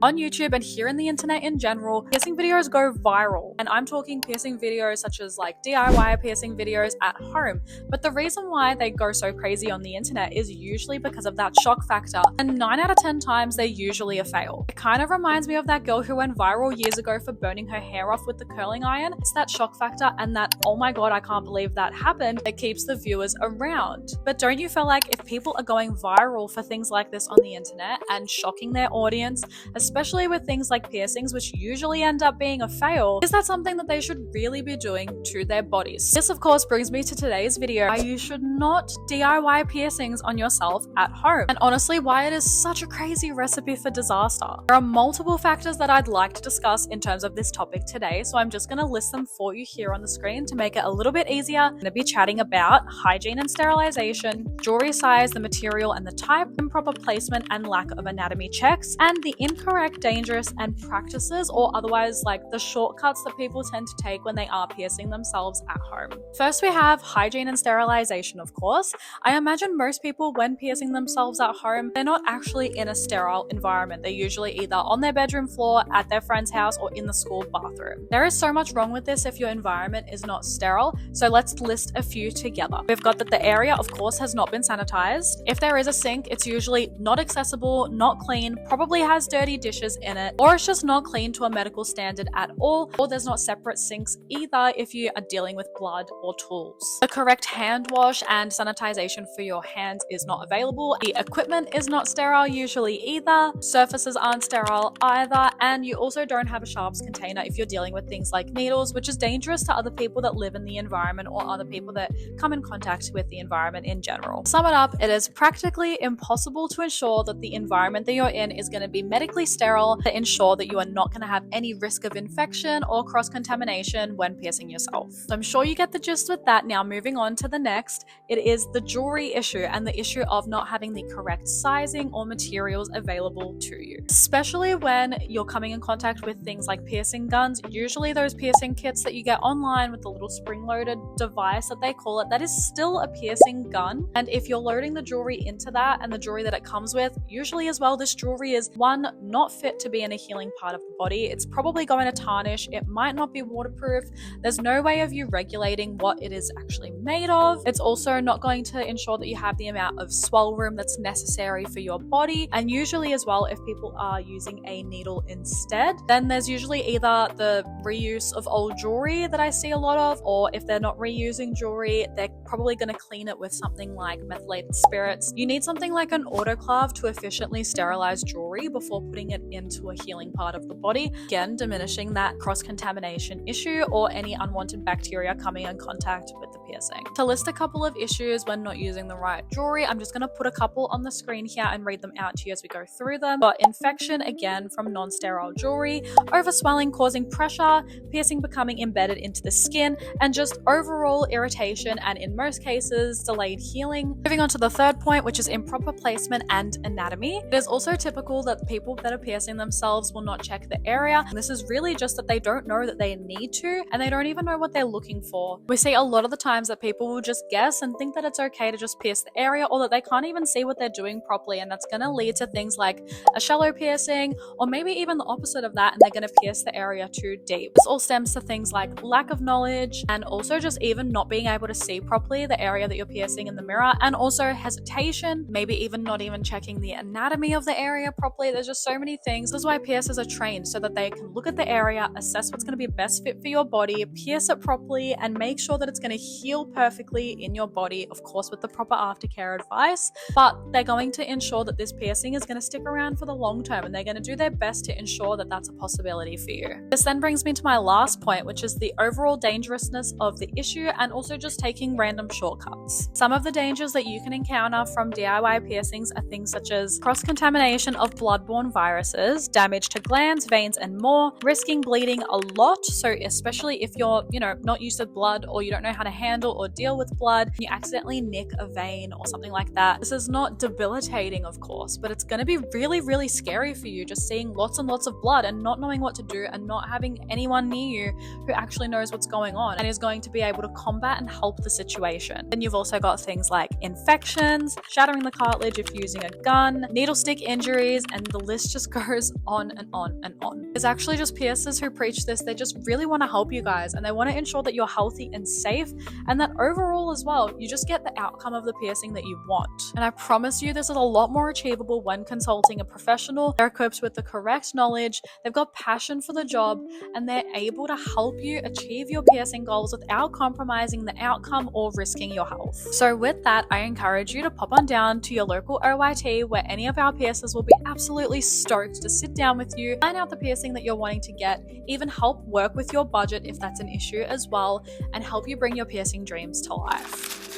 On YouTube and here in the internet in general, piercing videos go viral. And I'm talking piercing videos such as like DIY piercing videos at home. But the reason why they go so crazy on the internet is usually because of that shock factor. And 9 out of 10 times, they're usually a fail. It kind of reminds me of that girl who went viral years ago for burning her hair off with the curling iron. It's that shock factor and that, oh my god, I can't believe that happened, that keeps the viewers around. But don't you feel like if people are going viral for things like this on the internet and shocking their audience, especially with things like piercings, which usually end up being a fail, is that something that they should really be doing to their bodies? This of course brings me to today's video, why you should not DIY piercings on yourself at home, and honestly why it is such a crazy recipe for disaster. There are multiple factors that I'd like to discuss in terms of this topic today, so I'm just going to list them for you here on the screen to make it a little bit easier. I'm going to be chatting about hygiene and sterilization, jewelry size, the material and the type, improper placement and lack of anatomy checks, and the incorrect, dangerous and practices, or otherwise like the shortcuts that people tend to take when they are piercing themselves at home. First we have hygiene and sterilization, of course. I imagine most people when piercing themselves at home, they're not actually in a sterile environment. They're usually either on their bedroom floor, at their friend's house, or in the school bathroom. There is so much wrong with this if your environment is not sterile, so let's list a few together. We've got that the area, of course, has not been sanitized. If there is a sink, it's usually not accessible, not clean, probably has dirty dishes in it, or it's just not clean to a medical standard at all, or there's not separate sinks either if you are dealing with blood or tools. The correct hand wash and sanitization for your hands is not available. The equipment is not sterile usually either. Surfaces aren't sterile either, and you also don't have a sharps container if you're dealing with things like needles, which is dangerous to other people that live in the environment or other people that come in contact with the environment in general. To sum it up, it is practically impossible to ensure that the environment that you're in is going to be medically sterile, to ensure that you are not going to have any risk of infection or cross-contamination when piercing yourself. So I'm sure you get the gist with that. Now moving on to the next, it is the jewelry issue and the issue of not having the correct sizing or materials available to you. Especially when you're coming in contact with things like piercing guns, usually those piercing kits that you get online with the little spring-loaded device that they call it, that is still a piercing gun. And if you're loading the jewelry into that and the jewelry that it comes with, usually as well, this jewelry is one, not fit to be in a healing part of the body. It's probably going to tarnish. It might not be waterproof. There's no way of you regulating what it is actually made of. It's also not going to ensure that you have the amount of swell room that's necessary for your body. And usually as well, if people are using a needle instead, then there's usually either the reuse of old jewelry that I see a lot of, or if they're not reusing jewelry, they're probably going to clean it with something like methylated spirits. You need something like an autoclave to efficiently sterilize jewelry before putting it into a healing part of the body, again diminishing that cross-contamination issue or any unwanted bacteria coming in contact with the piercing. To list a couple of issues when not using the right jewelry, I'm just going to put a couple on the screen here and read them out to you as we go through them. But infection, again, from non-sterile jewelry, overswelling causing pressure, piercing becoming embedded into the skin, and just overall irritation and in most cases delayed healing. Moving on to the third point, which is improper placement and anatomy. It is also typical that people that are piercing themselves will not check the area. And this is really just that they don't know that they need to, and they don't even know what they're looking for. We see a lot of the times that people will just guess and think that it's okay to just pierce the area, or that they can't even see what they're doing properly, and that's going to lead to things like a shallow piercing, or maybe even the opposite of that, and they're going to pierce the area too deep. This all stems to things like lack of knowledge, and also just even not being able to see properly the area that you're piercing in the mirror, and also hesitation, maybe even not even checking the anatomy of the area properly. There's just so many things. This is why piercers are trained, so that they can look at the area, assess what's going to be best fit for your body, pierce it properly, and make sure that it's going to heal perfectly in your body, of course with the proper aftercare advice. But they're going to ensure that this piercing is going to stick around for the long term, and they're going to do their best to ensure that that's a possibility for you. This then brings me to my last point, which is the overall dangerousness of the issue, and also just taking random shortcuts. Some of the dangers that you can encounter from DIY piercings are things such as cross-contamination of blood-borne viruses, damage to glands, veins, and more, risking bleeding a lot. So especially if you're, not used to blood, or you don't know how to handle handle or deal with blood and you accidentally nick a vein or something like that. This is not debilitating, of course, but it's going to be really, really scary for you just seeing lots and lots of blood and not knowing what to do and not having anyone near you who actually knows what's going on and is going to be able to combat and help the situation. Then you've also got things like infections, shattering the cartilage if using a gun, needle stick injuries, and the list just goes on and on and on. There's actually just piercers who preach this. They just really want to help you guys and they want to ensure that you're healthy and safe and that overall as well, you just get the outcome of the piercing that you want. And I promise you this is a lot more achievable when consulting a professional. They're equipped with the correct knowledge, they've got passion for the job, and they're able to help you achieve your piercing goals without compromising the outcome or risking your health. So with that, I encourage you to pop on down to your local OYT where any of our piercers will be absolutely stoked to sit down with you, find out the piercing that you're wanting to get, even help work with your budget if that's an issue as well, and help you bring your piercing dreams to life.